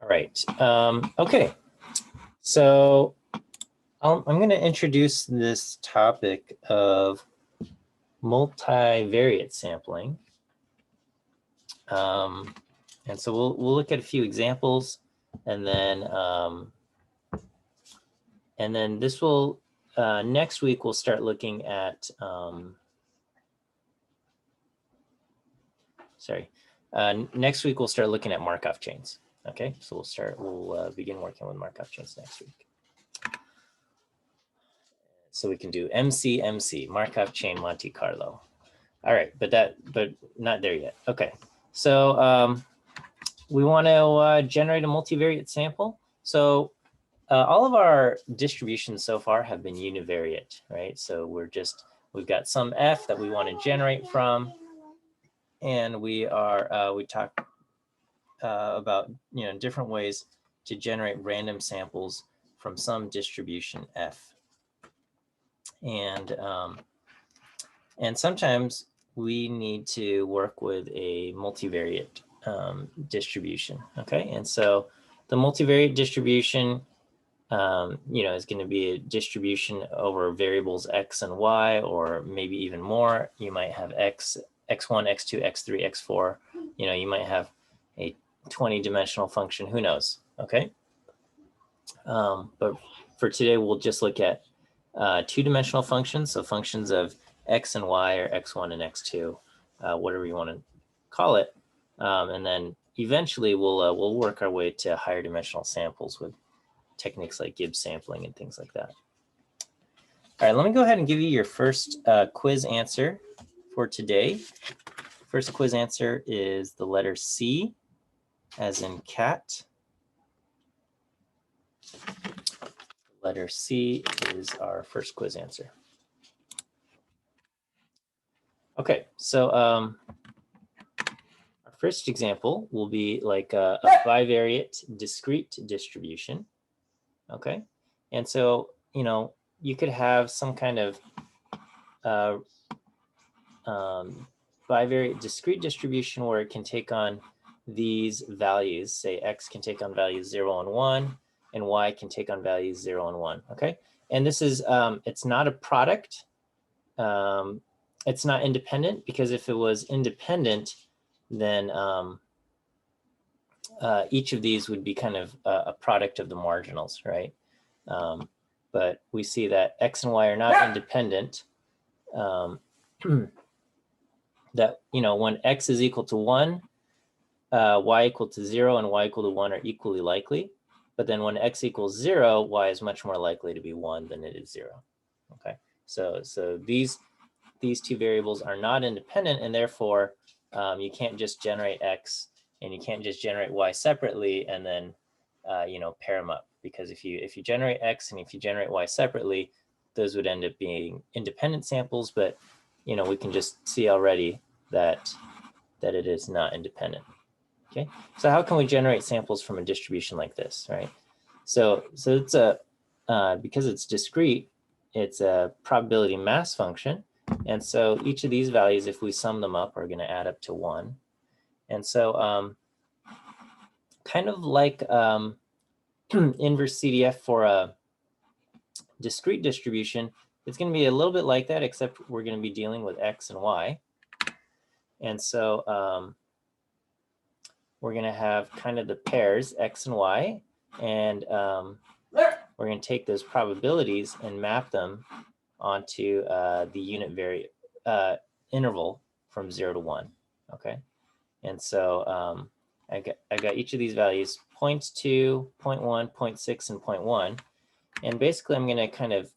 All right. Okay. So I'm going to introduce this topic of multivariate sampling. And so we'll look at a few examples, and then this will next week we'll start looking at next week we'll start looking at Markov chains. Okay, so we'll begin working with Markov chains next week. So we can do MC, Markov chain Monte Carlo. All right, but not there yet. Okay, so we want to generate a multivariate sample. So all of our distributions so far have been univariate, right? So we've got some f that we want to generate from, and we talk about different ways to generate random samples from some distribution f, and sometimes we need to work with a multivariate distribution. Okay, and so the multivariate distribution is going to be a distribution over variables x and y, or maybe even more. You might have x1, x2, x3, x4. You might have a 20-dimensional function. Who knows? Okay. But for today, we'll just look at two-dimensional functions, so functions of x and y, or x1 and x2, whatever you want to call it. And then eventually, we'll work our way to higher dimensional samples with techniques like Gibbs sampling and things like that. All right, let me go ahead and give you your first quiz answer for today. First quiz answer is the letter C, as in cat. Letter C is our first quiz answer. Okay, so our first example will be like a bivariate discrete distribution. Okay, and so you could have some kind of bivariate discrete distribution where it can take on these values. Say x can take on values 0 and 1, and y can take on values 0 and 1. Okay, and this is it's not a product. It's not independent, because if it was independent, then each of these would be kind of a product of the marginals, right? But we see that x and y are not independent. That when x is equal to 1, y equal to 0 and y equal to 1 are equally likely. But then when x equals 0, y is much more likely to be 1 than it is 0. Okay, so these two variables are not independent, and therefore you can't just generate x and you can't just generate y separately and then pair them up, because if you generate x and if you generate y separately, those would end up being independent samples. But we can just see already that it is not independent. Okay, so how can we generate samples from a distribution like this, right? So it's because it's discrete, it's a probability mass function. And so each of these values, if we sum them up, are going to add up to 1. And so kind of like inverse CDF for a discrete distribution, it's going to be a little bit like that, except we're going to be dealing with x and y. And so we're going to have kind of the pairs x and y, and we're going to take those probabilities and map them onto the unit interval from 0 to 1. Okay, and so I got each of these values, 0.2, 0.1, 0.6, and 0.1, and basically I'm going to kind of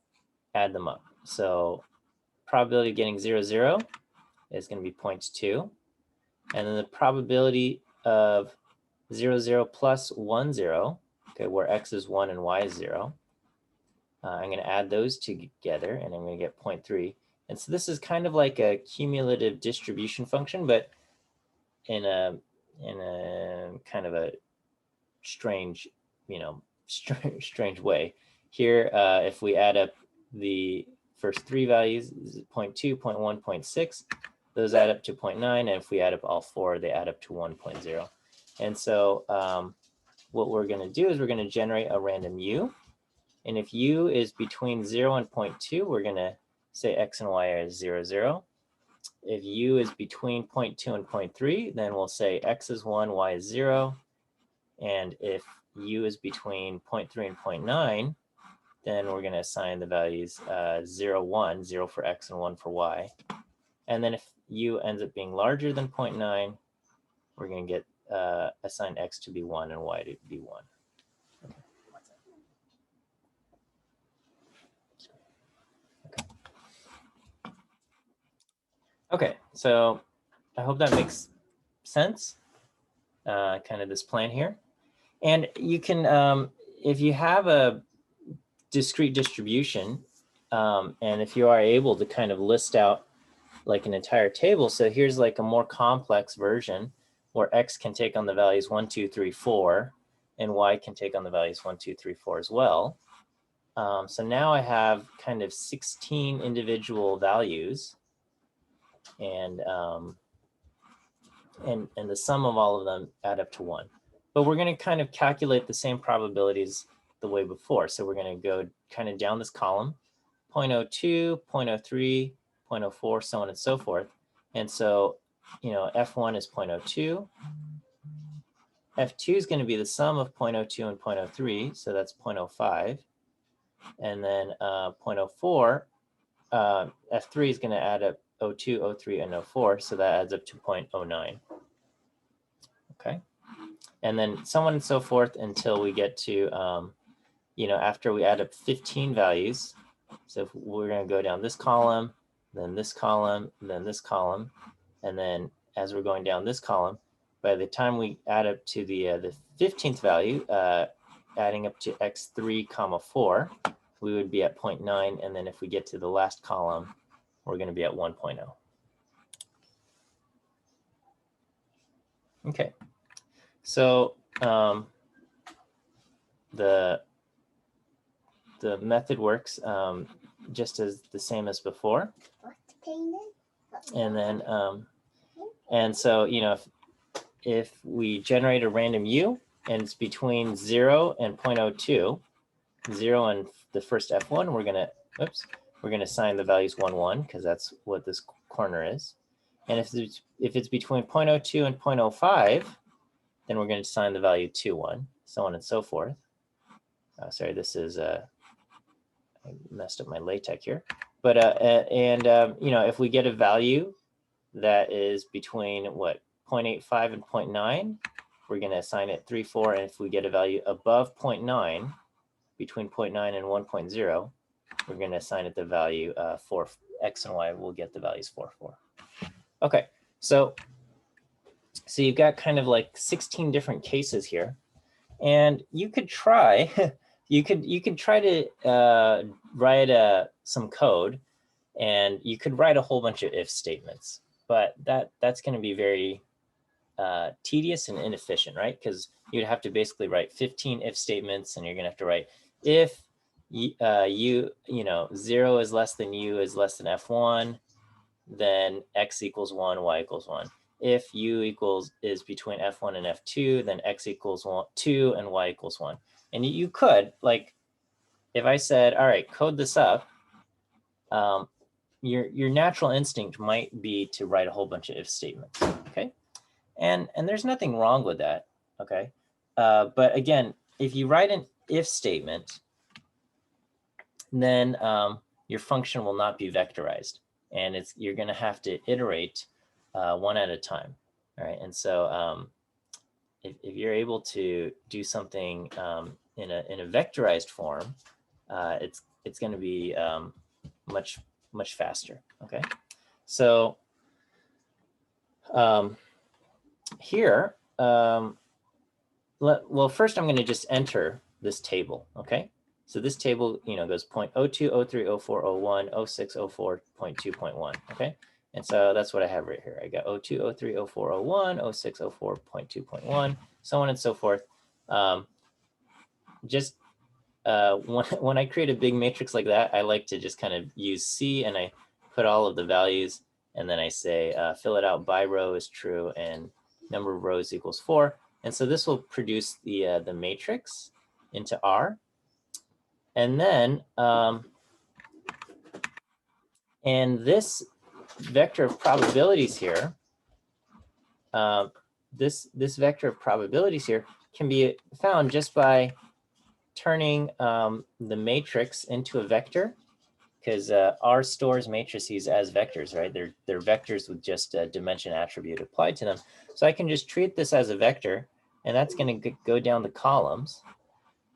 add them up. So probability of getting 0, 0 is going to be 0.2, and then the probability of 0, 0 plus 1, 0, okay, where x is 1 and y is 0. I'm going to add those together, and I'm going to get 0.3. And so this is kind of like a cumulative distribution function, but in a kind of a strange, strange way. Here, if we add up the first three values, 0.2, 0.1, 0.6, those add up to 0.9, and if we add up all four, they add up to 1.0. And so what we're going to do is we're going to generate a random u. And if u is between 0 and 0.2, we're going to say x and y are 0, 0. If u is between 0.2 and 0.3, then we'll say x is 1, y is 0. And if u is between 0.3 and 0.9, then we're going to assign the values 0, 1, 0 for x and 1 for y. And then if u ends up being larger than 0.9, we're going to get assign x to be 1 and y to be 1. Okay, so I hope that makes sense, kind of this plan here. And you can, if you have a discrete distribution, and if you are able to kind of list out like an entire table, so here's like a more complex version where x can take on the values 1, 2, 3, 4, and y can take on the values 1, 2, 3, 4 as well. So now I have kind of 16 individual values, and the sum of all of them add up to 1. But we're going to kind of calculate the same probabilities the way before. So we're going to go kind of down this column, 0.02, 0.03, 0.04, so on and so forth. And so, you know, F1 is 0.02. F2 is going to be the sum of 0.02 and 0.03, so that's 0.05. And then 0.04, F3 is going to add up 02, 03, and 04, so that adds up to 0.09. Okay. And then so on and so forth until we get to, you know, after we add up 15 values. So if we're going to go down this column, then this column, then this column. And then as we're going down this column, by the time we add up to the 15th value, adding up to x3, 4, we would be at 0.9. And then if we get to the last column, we're going to be at 1.0. Okay. So the method works just as the same as before. And then, and so, you know, if we generate a random u and it's between 0 and 0.02, 0 and the first F1, we're going to assign the values 1, 1, because that's what this corner is. And if it's between 0.02 and 0.05, then we're going to assign the value 2, 1, so on and so forth. Sorry, this is, I messed up my LaTeX here. But, you know, if we get a value that is between, what, 0.85 and 0.9, we're going to assign it 3, 4. And if we get a value above 0.9, between 0.9 and 1.0, we're going to assign it the value 4. X and Y will get the values 4, 4. Okay, so you've got kind of like 16 different cases here, and you could try, you could try to write some code, and you could write a whole bunch of if statements, but that's going to be very tedious and inefficient, right? Because you'd have to basically write 15 if statements, and you're going to have to write if you know 0 is less than u is less than f1, then x equals 1, y equals 1. If u is between f1 and f2, then x equals 2 and y equals 1. And you could, like, if I said, all right, code this up, your natural instinct might be to write a whole bunch of if statements, okay? And there's nothing wrong with that, okay? But again, if you write an if statement, then your function will not be vectorized, and you're going to have to iterate one at a time, all right? And so if you're able to do something in a vectorized form, it's going to be much faster, okay? So here, well, first I'm going to just enter this table, okay? So this table, you know, goes 0.02, 03, 04, 01, 06, 04, 0.2, 0.1, okay? And so that's what I have right here. I got 02, 03, 04, 01, 06, 04, 0.2, 0.1, so on and so forth. Just when I create a big matrix like that, I like to just kind of use C, and I put all of the values, and then I say fill it out by row is true and number of rows equals 4. And so this will produce the matrix into R. And then, and this vector of probabilities here, this vector of probabilities here can be found just by turning the matrix into a vector, because R stores matrices as vectors, right? They're vectors with just a dimension attribute applied to them. So I can just treat this as a vector, and that's going to go down the columns,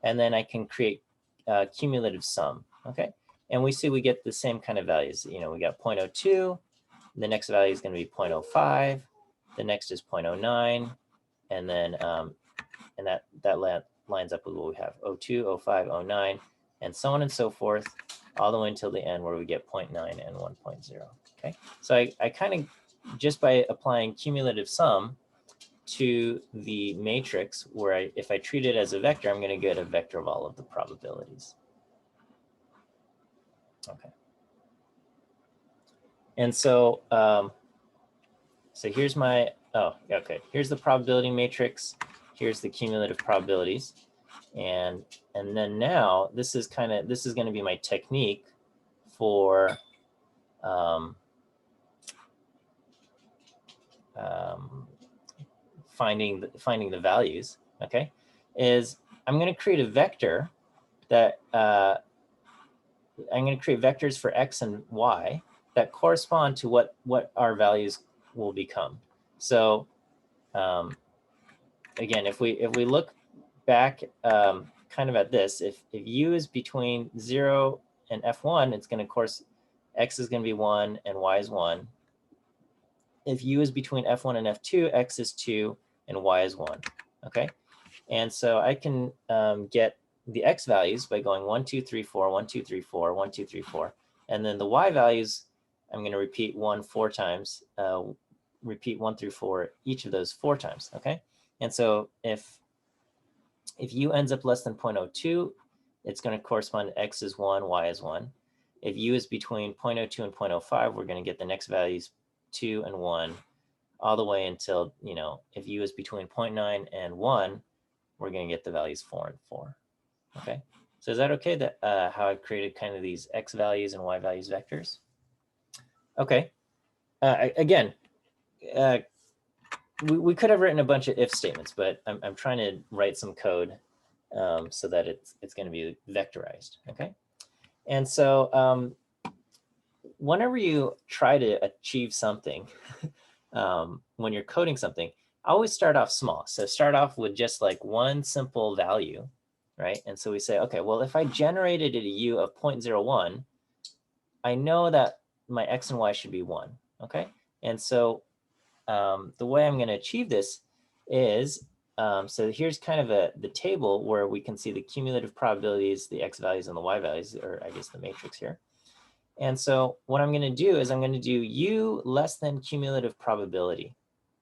and then I can create cumulative sum, okay? And we see we get the same kind of values. You know, we got 0.02, the next value is going to be 0.05, the next is 0.09, and then and that lines up with what we have, 02, 05, 09, and so on and so forth, all the way until the end where we get 0.9 and 1.0, okay? So I kind of, just by applying cumulative sum to the matrix, where if I treat it as a vector, I'm going to get a vector of all of the probabilities. Okay. And so, so here's my, okay, here's the probability matrix. Here's the cumulative probabilities. And then now this is going to be my technique for finding the values, okay, is I'm going to create a vector that I'm going to create vectors for X and Y that correspond to what our values will become. So again, if we look back kind of at this, if U is between 0 and F1, it's going to, of course, X is going to be 1 and Y is 1. If U is between F1 and F2, X is 2 and Y is 1, okay? And so I can get the X values by going 1, 2, 3, 4, 1, 2, 3, 4, 1, 2, 3, 4. And then the Y values, I'm going to repeat 1 4 times, repeat 1 through 4, each of those 4 times, okay? And so if U ends up less than 0.02, it's going to correspond to X is 1, Y is 1. If U is between 0.02 and 0.05, we're going to get the next values 2 and 1, all the way until, you know, if U is between 0.9 and 1, we're going to get the values 4 and 4. Okay, so is that okay, that how I've created kind of these X values and Y values vectors? Okay, again, we could have written a bunch of if statements, but I'm trying to write some code so that it's going to be vectorized, okay? And so whenever you try to achieve something, when you're coding something, always start off small. So start off with just like one simple value, right? And so we say, okay, well, if I generated a U of 0.01, I know that my X and Y should be 1, okay? And so the way I'm going to achieve this is, so here's kind of the table where we can see the cumulative probabilities, the X values and the Y values, or I guess the matrix here. And so what I'm going to do is I'm going to do U less than cumulative probability,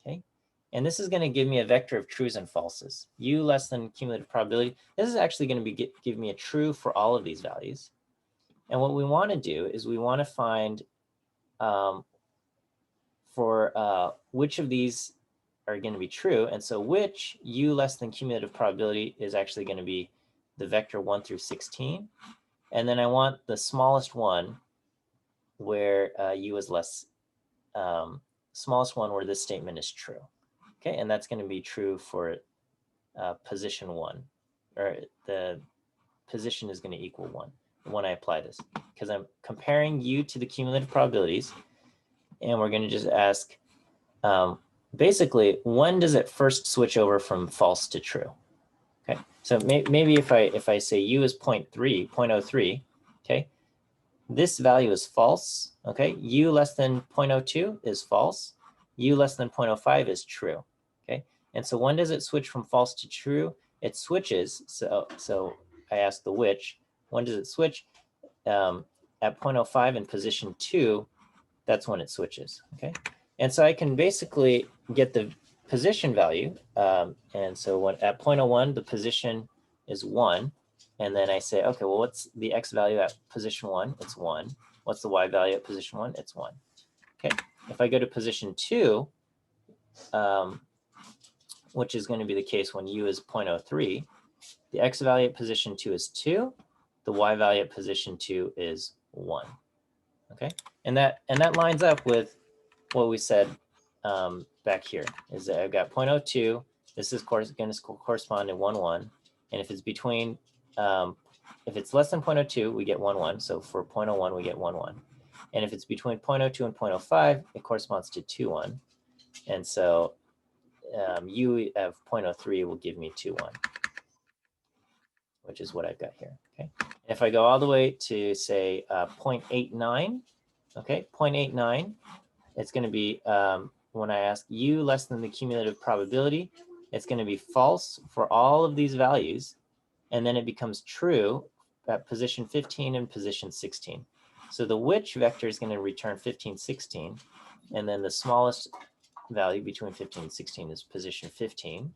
okay? And this is going to give me a vector of trues and falses. U less than cumulative probability. This is actually going to give me a true for all of these values. And what we want to do is we want to find for which of these are going to be true. And so which U less than cumulative probability is actually going to be the vector 1 through 16. And then I want the smallest one where U is less, smallest one where this statement is true. Okay, and that's going to be true for position 1, or the position is going to equal 1 when I apply this, because I'm comparing U to the cumulative probabilities, and we're going to just ask, basically, when does it first switch over from false to true? Okay, so maybe if I say U is 0.03, okay, this value is false, okay? U less than 0.02 is false. U less than 0.05 is true, okay? And so when does it switch from false to true? It switches, so I asked the which, when does it switch? At 0.05 in position 2, that's when it switches, okay? And so I can basically get the position value, and so when at 0.01, the position is 1, and then I say, okay, well, what's the X value at position 1? It's 1. What's the Y value at position 1? It's 1. Okay. If I go to position 2, which is going to be the case when u is 0.03, the x value at position 2 is 2, the y value at position 2 is 1. Okay, and that lines up with what we said back here, is that I've got 0.02. This is going to correspond to 1, 1. And if it's between, if it's less than 0.02, we get 1, 1. So for 0.01, we get 1, 1. And if it's between 0.02 and 0.05, it corresponds to 2, 1. And so u of 0.03 will give me 2, 1, which is what I've got here. Okay. If I go all the way to, say, 0.89, okay, 0.89, it's going to be, when I ask u less than the cumulative probability, it's going to be false for all of these values, and then it becomes true at position 15 and position 16. So the which vector is going to return 15, 16, and then the smallest value between 15 and 16 is position 15.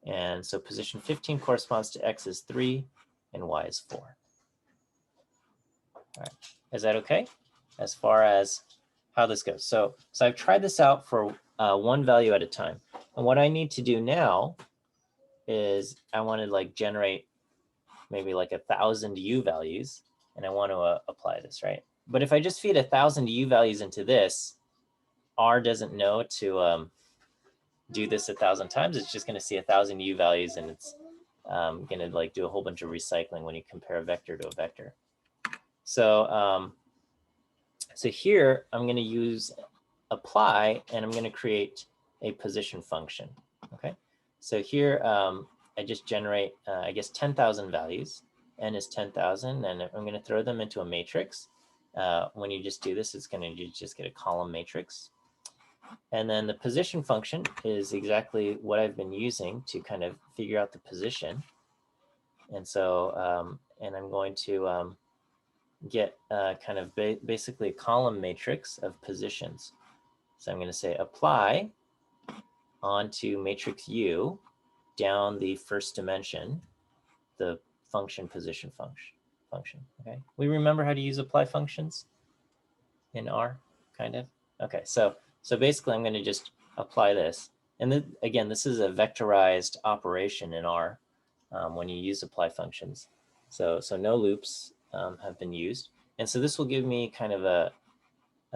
And so position 15 corresponds to x is 3 and y is 4. All right, is that okay? As far as how this goes. So I've tried this out for one value at a time. And what I need to do now is I want to like generate maybe like 1,000 u values, and I want to apply this, right? But if I just feed 1,000 u values into this, R doesn't know to do this 1,000 times. It's just going to see 1,000 u values, and it's going to like do a whole bunch of recycling when you compare a vector to a vector. So so here I'm going to use apply, and I'm going to create a position function. Okay, so here I just generate, I guess, 10,000 values. N is 10,000, and I'm going to throw them into a matrix. When you just do this, it's going to just get a column matrix. And then the position function is exactly what I've been using to kind of figure out the position. And so, and I'm going to get kind of basically a column matrix of positions. So I'm going to say apply onto matrix U down the first dimension, the function position function. Okay, we remember how to use apply functions in R, kind of. Okay, so basically I'm going to just apply this, and then again, this is a vectorized operation in R when you use apply functions. So no loops have been used, and so this will give me kind of a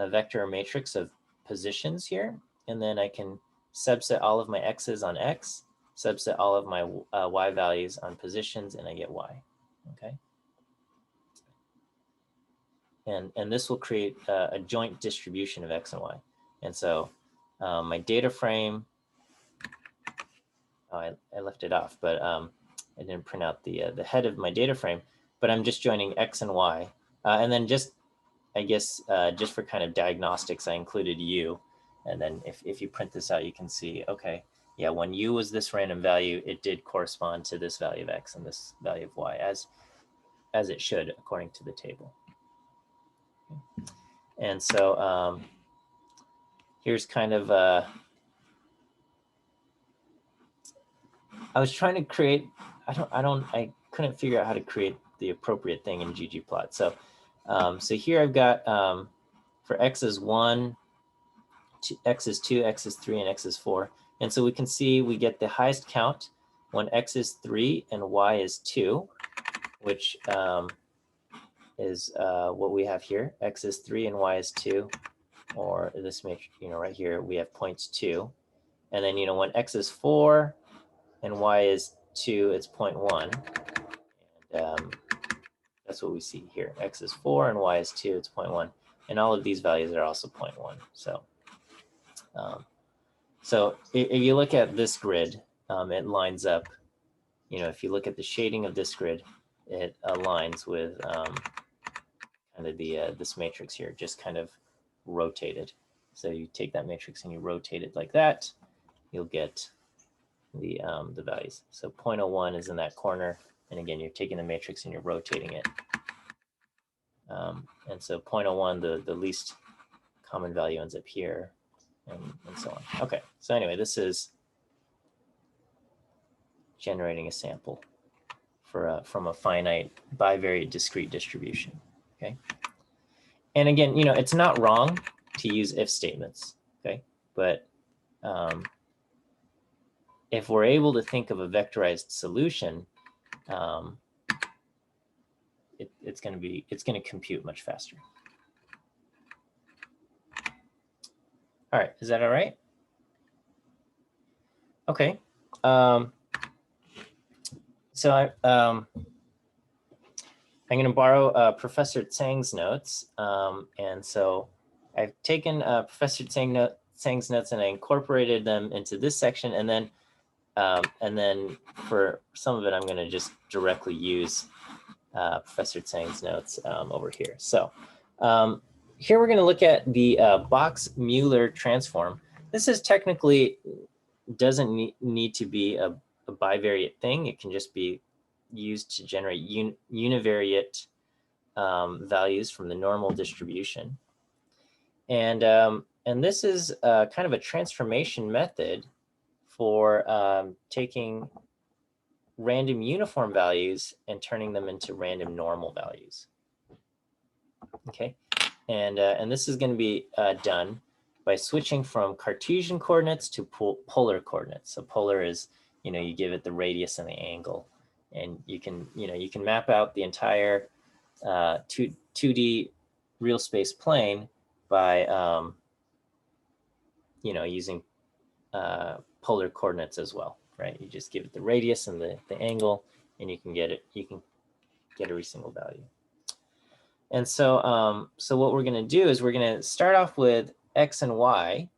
vector matrix of positions here, and then I can subset all of my x's on x, subset all of my y values on positions, and I get y. Okay. And this will create a joint distribution of x and y. And so my data frame, oh, I left it off, but I didn't print out the head of my data frame, but I'm just joining x and y. And then just, I guess, just for kind of diagnostics, I included u. And then if you print this out, you can see, okay, yeah, when u was this random value, it did correspond to this value of x and this value of y, as it should, according to the table. Okay. And so here's kind of, I was trying to create, I couldn't figure out how to create the appropriate thing in ggplot. So, so here I've got, for x is 1, x is 2, x is 3, and x is 4. And so we can see we get the highest count when x is 3 and y is 2, which is what we have here. X is 3 and y is 2, or this matrix, right here, we have points 2. And then, when x is 4 and y is 2, it's 0.1. And that's what we see here. X is 4 and y is 2, it's 0.1. And all of these values are also 0.1. So if you look at this grid, it lines up, if you look at the shading of this grid, it aligns with kind of this matrix here, just kind of rotated. So you take that matrix and you rotate it like that, you'll get the values. So 0.01 is in that corner, and again, you're taking the matrix and you're rotating it. And so 0.01, the least common value ends up here, and so on. Okay, so anyway, this is generating a sample for from a finite bivariate discrete distribution. Okay, and again, it's not wrong to use if statements. Okay, but if we're able to think of a vectorized solution, it's going to compute much faster. All right, is that all right? Okay. So I'm going to borrow Professor Tsang's notes, and so I've taken Professor Tsang's notes and I incorporated them into this section, and then for some of it, I'm going to just directly use Professor Tsang's notes over here. So here we're going to look at the Box-Mueller transform. This is technically doesn't need to be a bivariate thing. It can just be used to generate univariate values from the normal distribution. And this is kind of a transformation method for taking random uniform values and turning them into random normal values. Okay, and this is going to be done by switching from Cartesian coordinates to polar coordinates. So polar is, you give it the radius and the angle, and you can map out the entire 2D real space plane by using polar coordinates as well, right? You just give it the radius and the angle, and you can get it. You can get every single value. And so, so what we're going to do is we're going to start off with x and y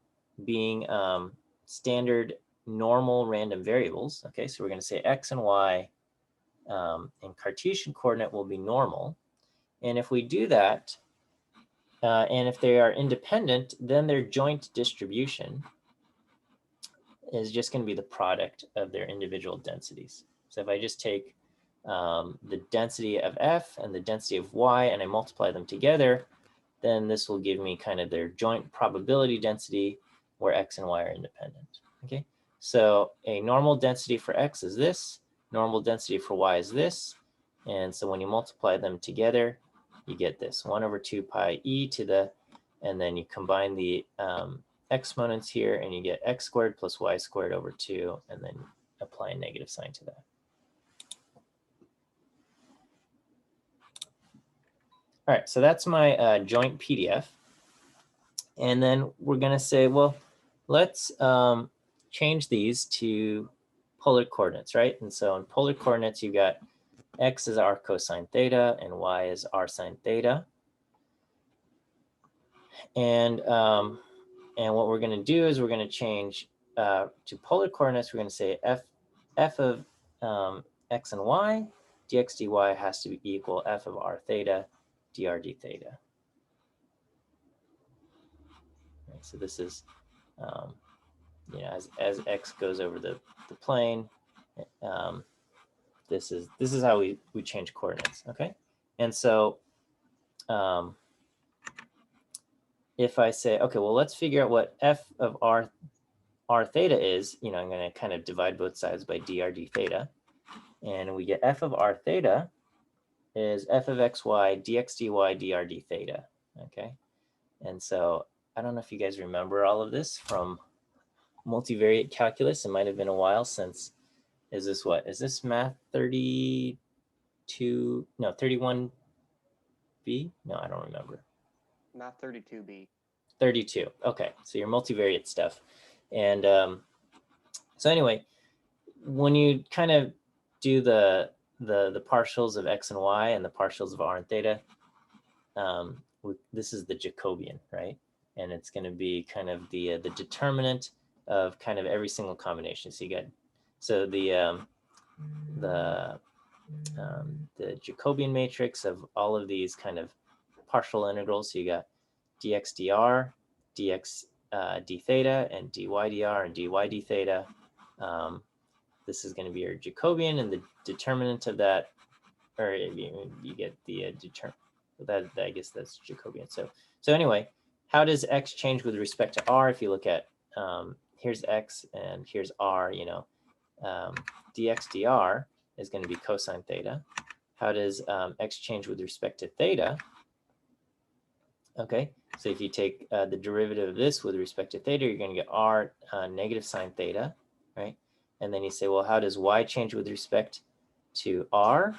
being standard normal random variables. Okay, so we're going to say x and y in Cartesian coordinate will be normal. And if we do that, and if they are independent, then their joint distribution is just going to be the product of their individual densities. So if I just take the density of f and the density of y and I multiply them together, then this will give me kind of their joint probability density where x and y are independent. Okay, so a normal density for x is this, normal density for y is this, and so when you multiply them together, you get this 1/2 pi e to the, and then you combine the exponents here and you get x squared plus y squared over 2, and then apply a negative sign to that. All right, so that's my joint PDF. And then we're going to say, well, let's change these to polar coordinates, right? And so in polar coordinates, you got x is r cosine theta and y is r sine theta. And what we're going to do is we're going to change to polar coordinates. We're going to say f of x and y, dx dy has to be equal f of r theta, dr d theta. Right, so this is, as x goes over the plane, this is how we change coordinates. Okay, and so if I say, okay, well, let's figure out what f of r theta is, I'm going to kind of divide both sides by dr d theta, and we get f of r theta is f of xy dx dy dr d theta. Okay, and so I don't know if you guys remember all of this from multivariate calculus. It might have been a while since. Is this what? Is this math 32? No, 31B? No, I don't remember. Math 32B. 32. Okay, so your multivariate stuff. And so anyway, when you kind of do the partials of x and y and the partials of r and theta, this is the Jacobian, right? And it's going to be kind of the determinant of kind of every single combination. So you got, so the Jacobian matrix of all of these kind of partial integrals. So you got dx dr, dx d theta, and dy dr and dy d theta. This is going to be your Jacobian, and the determinant of that, or you get the that I guess that's Jacobian. So anyway, how does x change with respect to r? If you look at here's x and here's r, dx dr is going to be cosine theta. How does x change with respect to theta? Okay, so if you take the derivative of this with respect to theta, you're going to get r negative sine theta, right? And then you say, well, how does y change with respect to r?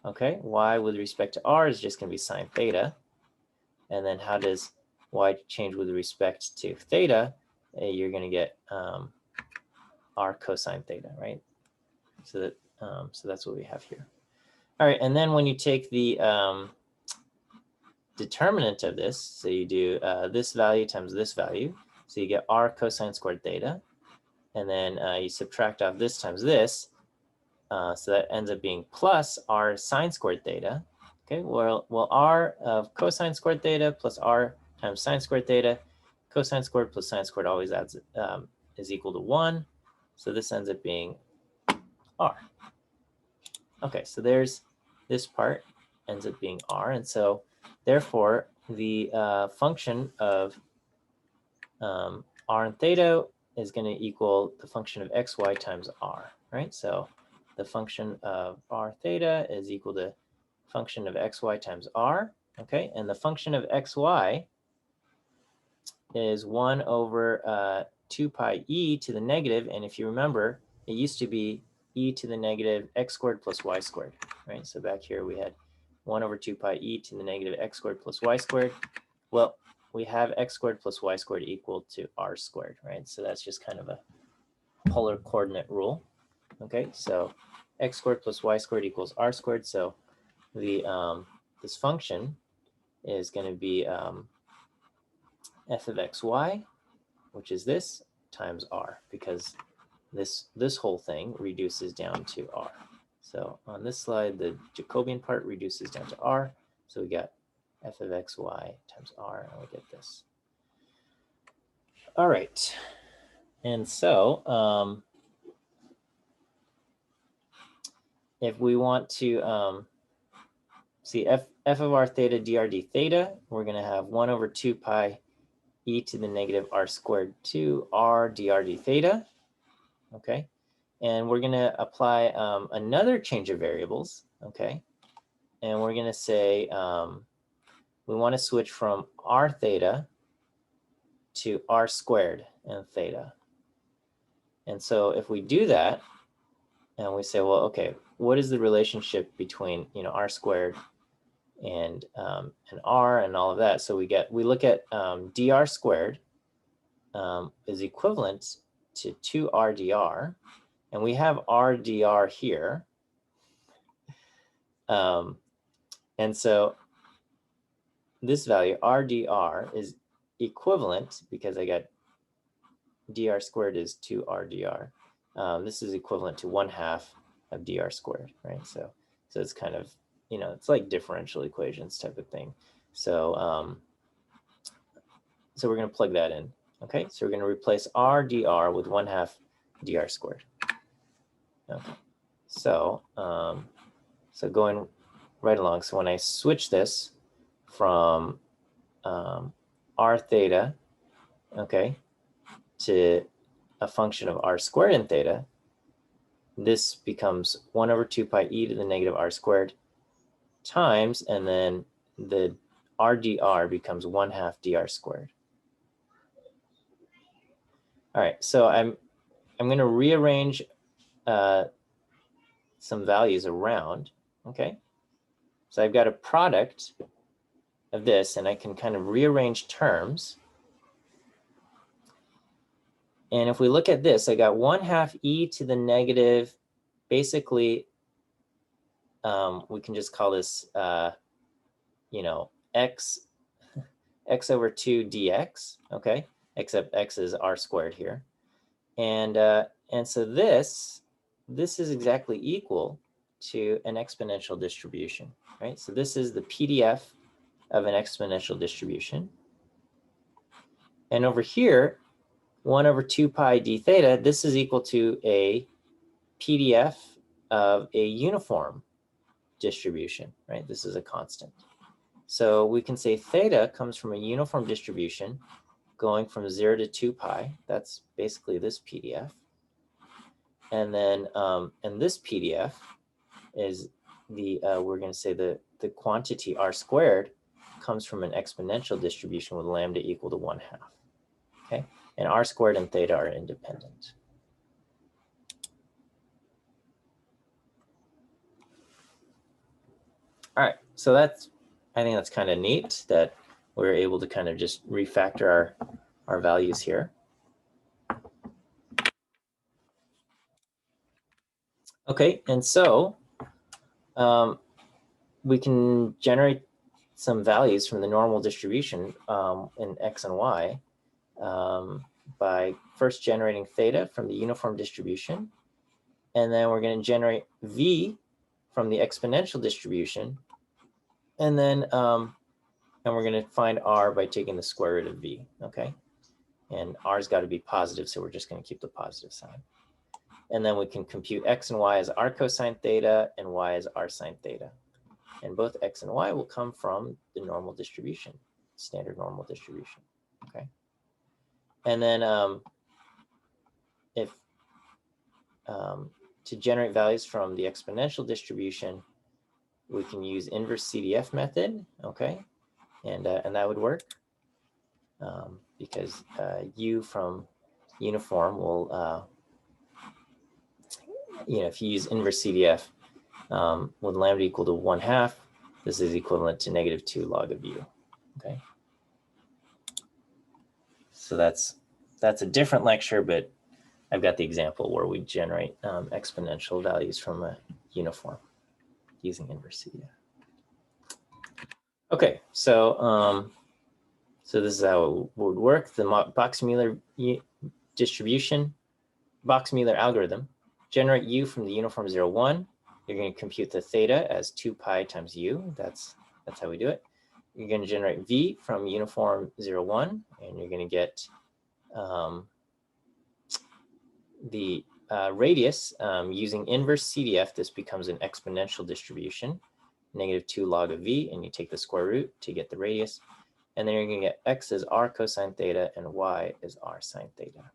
Okay, y with respect to r is just going to be sine theta. And then how does y change with respect to theta? You're going to get r cosine theta, right? So that's what we have here. All right, and then when you take the determinant of this, so you do this value times this value, so you get r cosine squared theta, and then you subtract off this times this, so that ends up being plus r sine squared theta. Okay, well r of cosine squared theta plus r times sine squared theta, cosine squared plus sine squared always adds is equal to 1, so this ends up being r. Okay, so there's this part ends up being r, and so therefore the function of r and theta is going to equal the function of xy times r, right? So the function of r theta is equal to function of xy times r, okay? And the function of xy is 1 over 2 pi e to the negative, and if you remember, it used to be e to the negative x squared plus y squared, right? So back here we had 1 over 2 pi e to the negative x squared plus y squared. Well, we have x squared plus y squared equal to r squared, right? So that's just kind of a polar coordinate rule. Okay, so x squared plus y squared equals r squared. So the this function is going to be f of xy, which is this, times r, because this whole thing reduces down to r. So on this slide, the Jacobian part reduces down to r. So we got f of xy times r, and we get this. All right. And so if we want to see f of r theta dr d theta, we're going to have 1 over 2 pi e to the negative r squared to r dr d theta. Okay. And we're going to apply another change of variables. Okay. And we're going to say we want to switch from r theta to r squared and theta. And so if we do that, and we say, well, okay, what is the relationship between r squared and r and all of that? So we look at dr squared is equivalent to 2r dr, and we have r dr here. And so this value r dr is equivalent, because I got dr squared is 2r dr. This is equivalent to 1/2 of dr squared, right? So it's kind of, it's like differential equations type of thing. So so we're going to plug that in. Okay, so we're going to replace r dr with 1/2 dr squared. Okay, so so going right along, so when I switch this from r theta, okay, to a function of r squared and theta, this becomes 1 over 2 pi e to the negative r squared times, and then the r dr becomes 1/2 dr squared. All right, so I'm going to rearrange some values around. Okay, so I've got a product of this, and I can kind of rearrange terms. And if we look at this, I got 1/2 e to the negative, basically, we can just call this, x over 2 dx, okay? Except x is r squared here. And so this is exactly equal to an exponential distribution, right? So this is the PDF of an exponential distribution. And over here, 1 over 2 pi d theta, this is equal to a PDF of a uniform distribution, right? This is a constant. So we can say theta comes from a uniform distribution going from 0 to 2 pi. That's basically this PDF. And then and this PDF is the, we're going to say the quantity r squared comes from an exponential distribution with lambda equal to 1/2. Okay, and r squared and theta are independent. so I think that's kind of neat that we're able to kind of just refactor our values here. Okay, and so we can generate some values from the normal distribution in X and Y by first generating theta from the uniform distribution. And then we're going to generate V from the exponential distribution. And then we're going to find R by taking the square root of V, okay? And R's got to be positive, so we're just going to keep the positive sign. And then we can compute X and Y as R cosine theta and Y as R sine theta. And both X and Y will come from the normal distribution, standard normal distribution, okay? And then to generate values from the exponential distribution, we can use inverse CDF method, okay? And that would work because U from uniform will, if you use inverse CDF, with lambda equal to 1/2, this is equivalent to -2 log of U, okay? So that's a different lecture, but I've got the example where we generate exponential values from a uniform using inverse CDF. Okay, so this is how it would work. The Box-Mueller distribution, Box-Mueller algorithm, generate U from the uniform 0, 1. You're going to compute the theta as 2 pi times U. That's how we do it. You're going to generate V from uniform 0, 1, and you're going to get the radius using inverse CDF. This becomes an exponential distribution, -2 log of V, and you take the square root to get the radius. And then you're going to get X is R cosine theta and Y is R sine theta.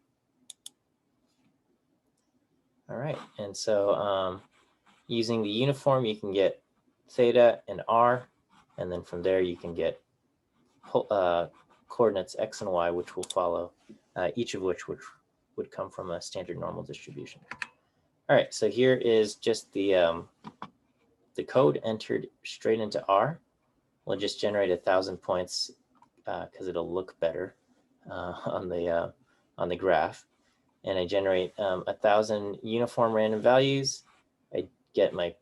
All right, and so using the uniform, you can get theta and R, and then from there you can get coordinates X and Y, which will follow, each of which would come from a standard normal distribution. All right, so here is just the code entered straight into R. We'll just generate 1,000 points because it'll look better on the graph. And I generate 1,000 uniform random values. I get my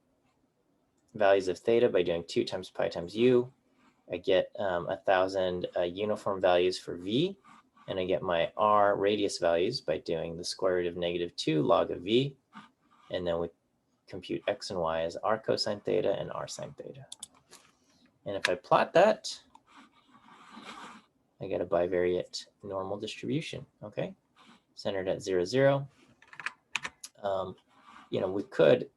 values of theta by doing 2 times pi times U. I get 1,000 uniform values for V, and I get my R radius values by doing the square root of -2 log of V. And then we compute X and Y as R cosine theta and R sine theta. And if I plot that, I get a bivariate normal distribution, okay? Centered at 0, 0. We could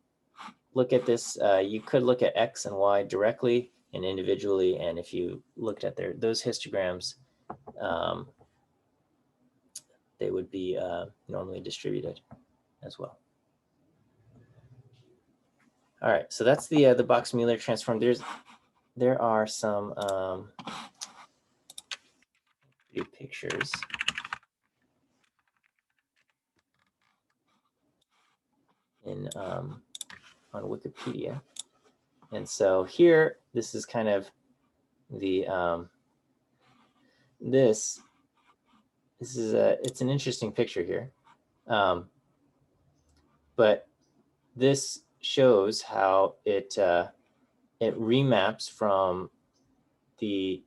look at this. You could look at X and Y directly and individually. And if you looked at those histograms, they would be normally distributed as well. All right, so that's the Box-Mueller transform. There are some pictures. On Wikipedia. And so here, this is kind of the, it's an interesting picture here. But this shows how it remaps from the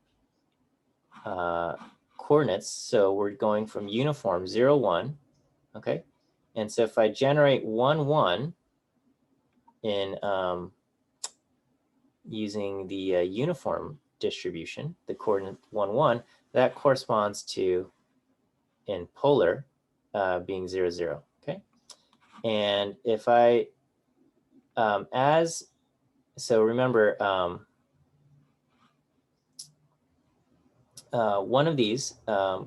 coordinates. So we're going from uniform 0, 1, okay? And so if I generate 1, 1 in using the uniform distribution, the coordinate 1, 1, that corresponds to, in polar, being 0, 0, okay? And if I, so remember, one of these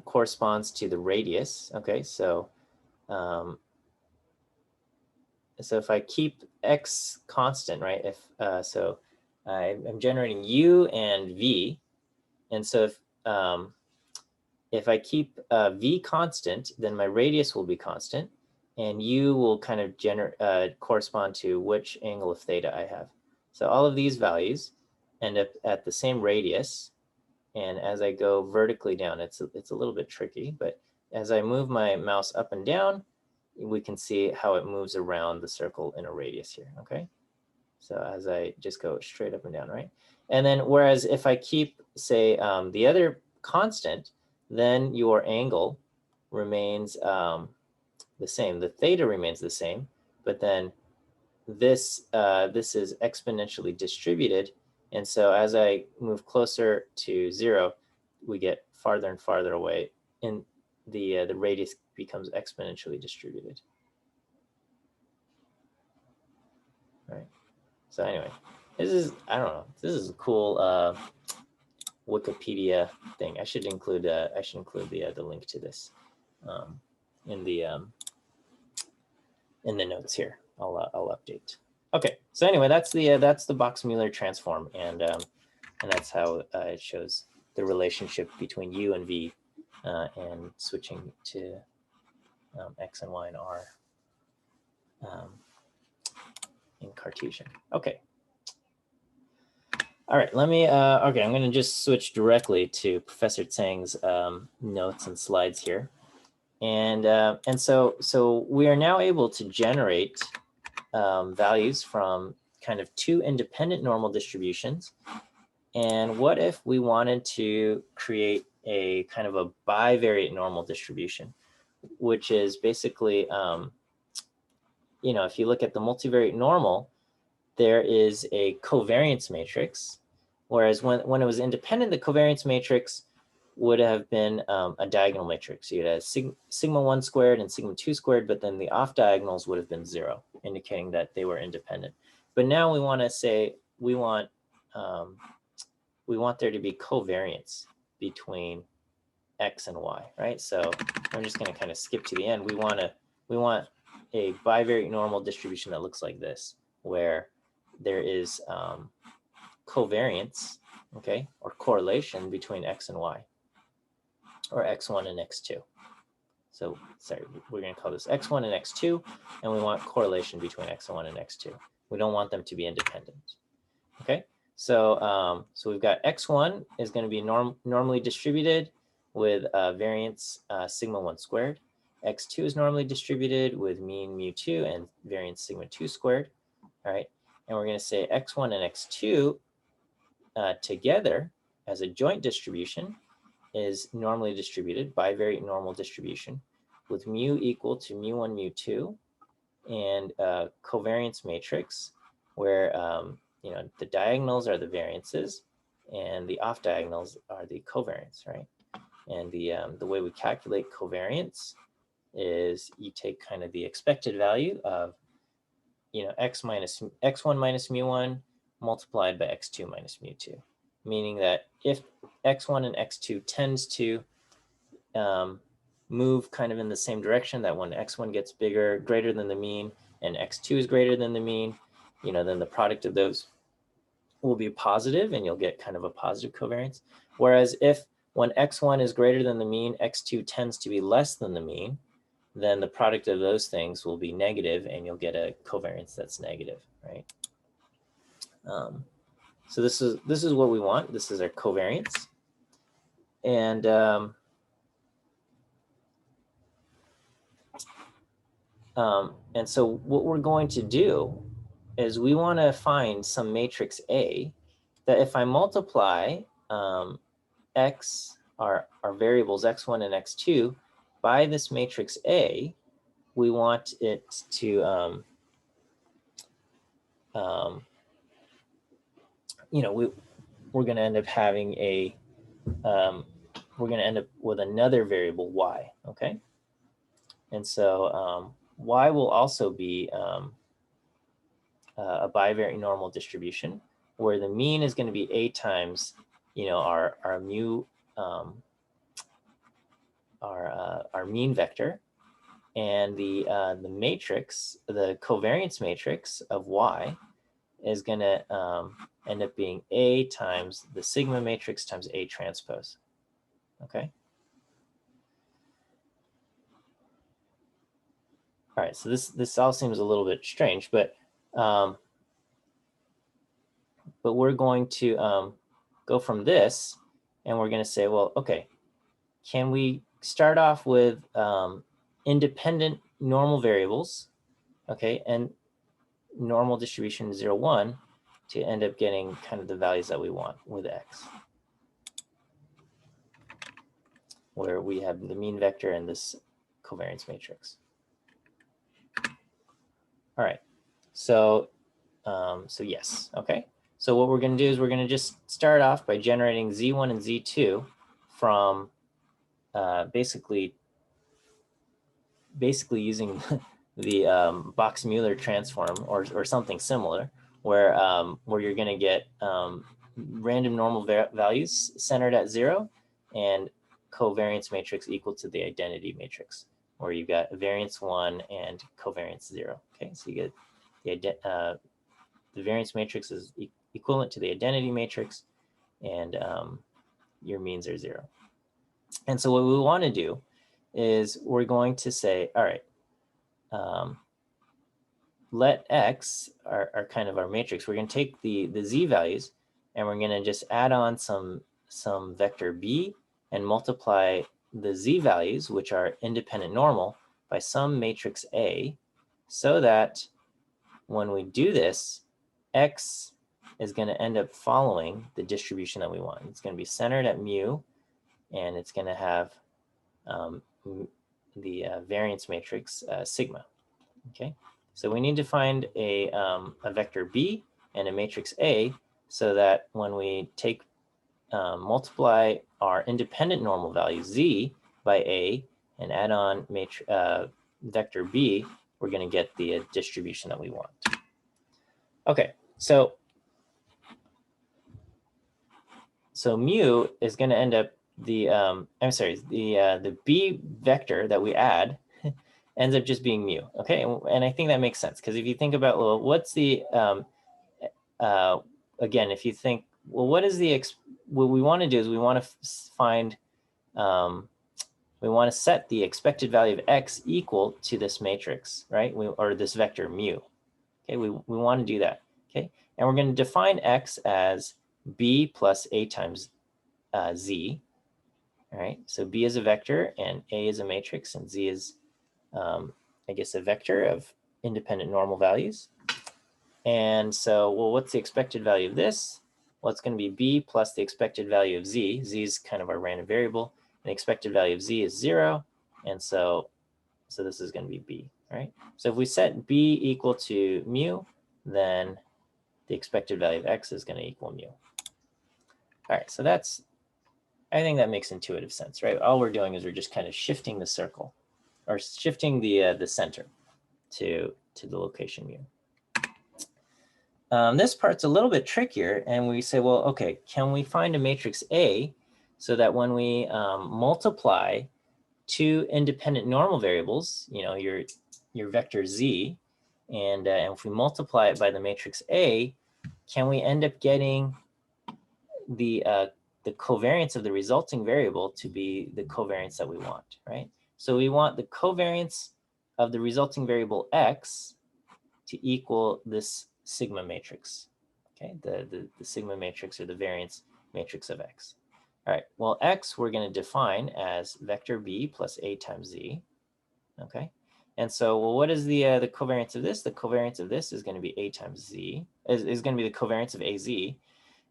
corresponds to the radius, okay? So, so if I keep X constant, right? So I'm generating U and V, and so if I keep V constant, then my radius will be constant, and U will kind of correspond to which angle of theta I have. So all of these values, end up at the same radius. And as I go vertically down, it's a little bit tricky, but as I move my mouse up and down, we can see how it moves around the circle in a radius here, okay? So as I just go straight up and down, right? And then whereas if I keep, say, the other constant, then your angle remains the same. The theta remains the same, but then this is exponentially distributed. And so as I move closer to 0, we get farther and farther away, and the radius becomes exponentially distributed. Right. So anyway, this is, I don't know, this is a cool Wikipedia thing. I should include the link to this in the notes here. I'll update. Okay, so anyway, that's the Box-Mueller transform, and that's how it shows the relationship between U and V, and switching to X and Y and R in Cartesian. Okay. All right, let me, okay, I'm going to just switch directly to Professor Tsang's notes and slides here. And so we are now able to generate values from kind of two independent normal distributions. And what if we wanted to create a kind of a bivariate normal distribution, which is basically, you know, if you look at the multivariate normal, there is a covariance matrix, whereas when it was independent, the covariance matrix would have been a diagonal matrix. So you'd have sigma 1 squared and sigma 2 squared, but then the off diagonals would have been 0, indicating that they were independent. But now we want to say we want there to be covariance between X and Y, right? So I'm just going to kind of skip to the end. We want a bivariate normal distribution that looks like this, where there is covariance, okay, or correlation between X and Y, or X1 and X2. So sorry, we're going to call this X1 and X2, and we want correlation between X1 and X2. We don't want them to be independent. Okay, so so we've got X1 is going to be normally distributed with variance sigma 1 squared. X2 is normally distributed with mean mu2 and variance sigma 2 squared. All right, and we're going to say X1 and X2 together as a joint distribution is normally distributed, bivariate normal distribution, with mu equal to mu1, mu2, and covariance matrix, where you know, the diagonals are the variances and the off diagonals are the covariance, right? And the way we calculate covariance is you take kind of the expected value of, you know, x1 minus mu1 multiplied by x2 minus mu2, meaning that if x1 and x2 tends to move kind of in the same direction, that when x1 gets bigger, greater than the mean, and x2 is greater than the mean, you know, then the product of those will be positive, and you'll get kind of a positive covariance. Whereas if when x1 is greater than the mean, x2 tends to be less than the mean, then the product of those things will be negative, and you'll get a covariance that's negative, right? So this is what we want. This is our covariance, and so what we're going to do is we want to find some matrix A that if I multiply x, our variables x1 and x2, by this matrix A, we want it to, you know, we're going to end up having a, we're going to end up with another variable y, okay? And so y will also be a bivariate normal distribution, where the mean is going to be a times, you know, our mu, our mean vector, and the matrix, the covariance matrix of y, is going to end up being a times the sigma matrix times a transpose. Okay. All right. So this all seems a little bit strange, but but we're going to go from this, and we're going to say, well, okay, can we start off with independent normal variables, okay, and normal distribution 0, 1 to end up getting kind of the values that we want with x, where we have the mean vector and this covariance matrix. All right, so yes, okay. So what we're going to do is we're going to just start off by generating Z1 and Z2 from basically using the Box-Mueller transform or something similar, where you're going to get random normal values centered at 0 and covariance matrix equal to the identity matrix, where you've got variance 1 and covariance 0. Okay, so you get the variance matrix is equivalent to the identity matrix, and your means are 0. And so what we want to do is we're going to say, all right, let x, our kind of our matrix, we're going to take the z values, and we're going to just add on some vector b and multiply the z values, which are independent normal, by some matrix A, so that when we do this, x is going to end up following the distribution that we want. It's going to be centered at mu, and it's going to have the variance matrix sigma. Okay, so we need to find a vector b and a matrix A, so that when we take multiply our independent normal value z by A and add on vector b, we're going to get the distribution that we want. Okay, so mu is going to end up the b vector that we add ends up just being mu. Okay, and I think that makes sense, because if you think about, well, what's the again, if you think, well, what is what we want to do is we want to find we want to set the expected value of x equal to this matrix, right? Or this vector mu. Okay, we want to do that. Okay, and we're going to define x as b plus a times z. All right, so b is a vector and a is a matrix and z is, I guess, a vector of independent normal values. And so, well, what's the expected value of this? Well, it's going to be b plus the expected value of z. Z is kind of our random variable. And the expected value of z is 0. And so this is going to be b, right? So if we set b equal to mu, then the expected value of x is going to equal mu. All right, so I think that makes intuitive sense, right? All we're doing is we're just kind of shifting the circle, or shifting the center to the location mu. This part's a little bit trickier, and we say, well, okay, can we find a matrix A so that when we multiply two independent normal variables, you know, your vector z, and if we multiply it by the matrix A, can we end up getting the covariance of the resulting variable to be the covariance that we want, right? So we want the covariance of the resulting variable x to equal this sigma matrix, okay? The sigma matrix, or the variance matrix of x. All right, well, x we're going to define as vector b plus a times z, okay? And so, well, what is the covariance of this? The covariance of this is going to be a times z, is going to be the covariance of az.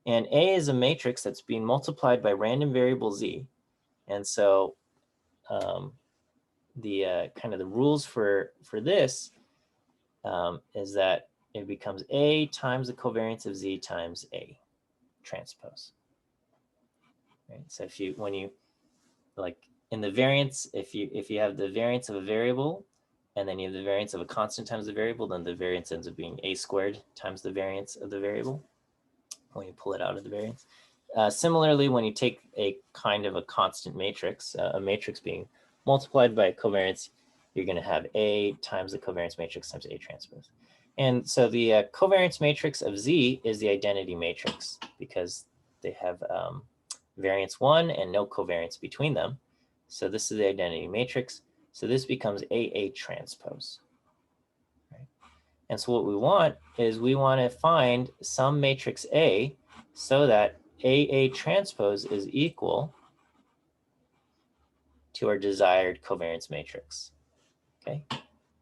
And A is a matrix that's being multiplied by random variable z. And so the kind of the rules for this is that it becomes A times the covariance of z times A transpose. Right? So when you like in the variance, if you have the variance of a variable and then you have the variance of a constant times the variable, then the variance ends up being a squared times the variance of the variable when you pull it out of the variance. Similarly, when you take a kind of a constant matrix, a matrix being multiplied by a covariance, you're going to have A times the covariance matrix times A transpose. And so the covariance matrix of Z is the identity matrix, because they have variance 1 and no covariance between them. So this is the identity matrix. So this becomes AA transpose. Right? And so what we want is we want to find some matrix A so that AA transpose is equal to our desired covariance matrix. Okay,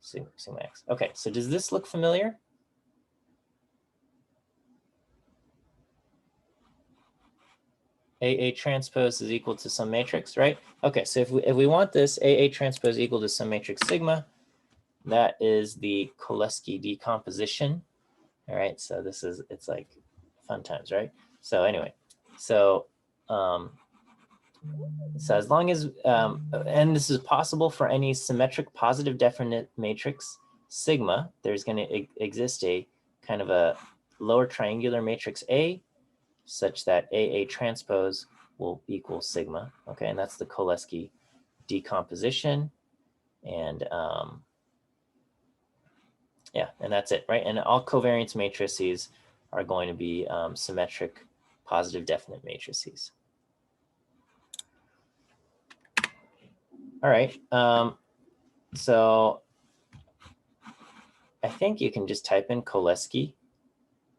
sigma X. Okay, so does this look familiar? AA transpose is equal to some matrix, right? Okay, so if we want this AA transpose equal to some matrix sigma, that is the Cholesky decomposition. All right, so this is, it's like fun times, right? So anyway, so so as long as, and this is possible for any symmetric positive definite matrix sigma, there's going to exist a kind of a lower triangular matrix A such that AA transpose will equal sigma. Okay, and that's the Cholesky decomposition. And yeah, and that's it, right? And all covariance matrices are going to be symmetric positive definite matrices. All right, so I think you can just type in Cholesky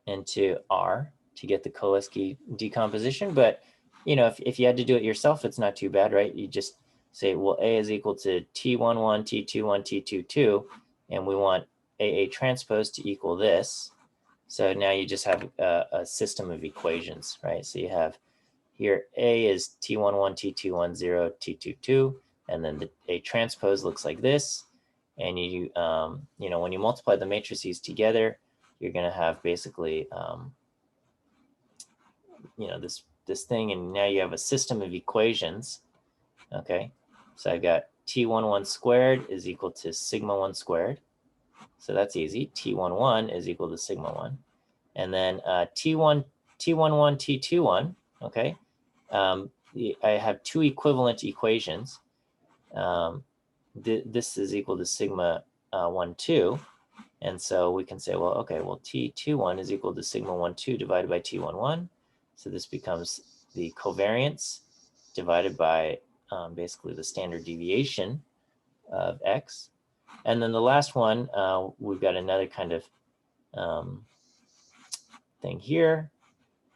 into R to get the Cholesky decomposition. But you know, if you had to do it yourself, it's not too bad, right? You just say, well, A is equal to T11, T21, T22, and we want AA transpose to equal this. So now you just have a system of equations, right? So you have here A is T11, T210, T22, and then the A transpose looks like this. And you know, when you multiply the matrices together, you're going to have basically, you know, this thing, and now you have a system of equations. Okay, so I've got T11 squared is equal to sigma 1 squared. So that's easy. T11 is equal to sigma 1. And then T11, T21. Okay, I have two equivalent equations. This is equal to sigma 1, 2. And so we can say, well, okay, well, T21 is equal to sigma 1, 2 divided by T11. So this becomes the covariance divided by basically the standard deviation of X. And then the last one, we've got another kind of thing here.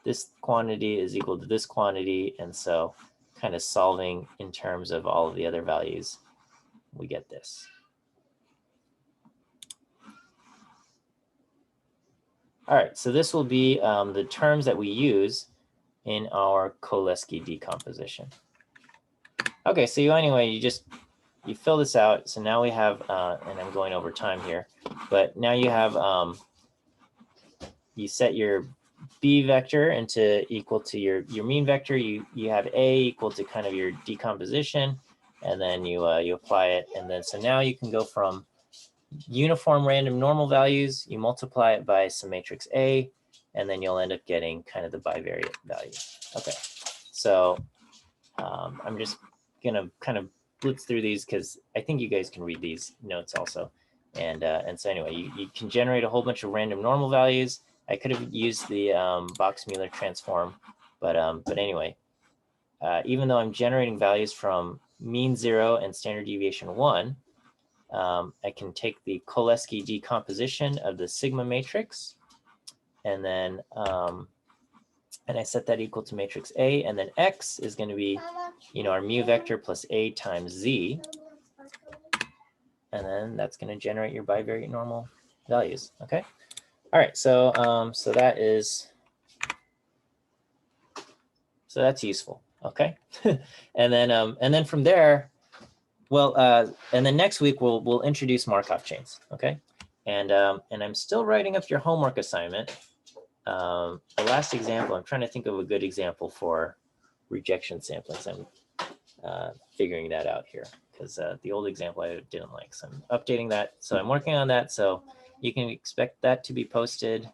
This quantity is equal to this quantity. And so kind of solving in terms of all of the other values, we get this. All right, so this will be the terms that we use in our Cholesky decomposition. Okay, so you fill this out. So now we have, and I'm going over time here, but now you have, you set your B vector into equal to your mean vector. You have A equal to kind of your decomposition, and then you apply it. And then so now you can go from uniform random normal values, you multiply it by some matrix A, and then you'll end up getting kind of the bivariate value. Okay, so I'm just gonna kind of blitz through these because I think you guys can read these notes also. And so anyway, you can generate a whole bunch of random normal values. I could have used the Box-Mueller transform, but anyway, even though I'm generating values from mean 0 and standard deviation 1, I can take the Cholesky decomposition of the sigma matrix, and then and I set that equal to matrix A, and then X is going to be, you know, our mu vector plus A times Z, and then that's going to generate your bivariate normal values. Okay. All right. So so that's useful. Okay. and then from there, well, and then next week we'll introduce Markov chains. Okay. And I'm still writing up your homework assignment. The last example, I'm trying to think of a good example for rejection sampling. So I'm figuring that out here because the old example I didn't like. So I'm updating that. So I'm working on that. So you can expect that to be posted.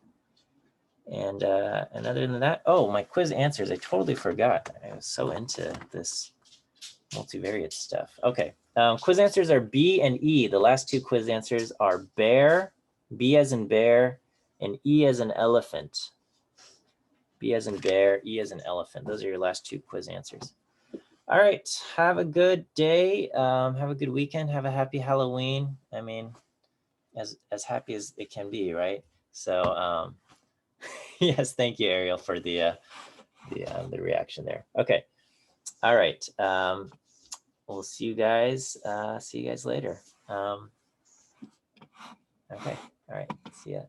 And other than that, oh, my quiz answers. I totally forgot. I was so into this multivariate stuff. Okay. Quiz answers are B and E. The last two quiz answers are bear, B as in bear, and E as in elephant. B as in bear, E as in elephant. Those are your last two quiz answers. All right. Have a good day. Have a good weekend. Have a happy Halloween. I mean, as happy as it can be, right? So yes, thank you, Ariel, for the reaction there. Okay, all right. We'll see you guys later. Okay, all right, see ya.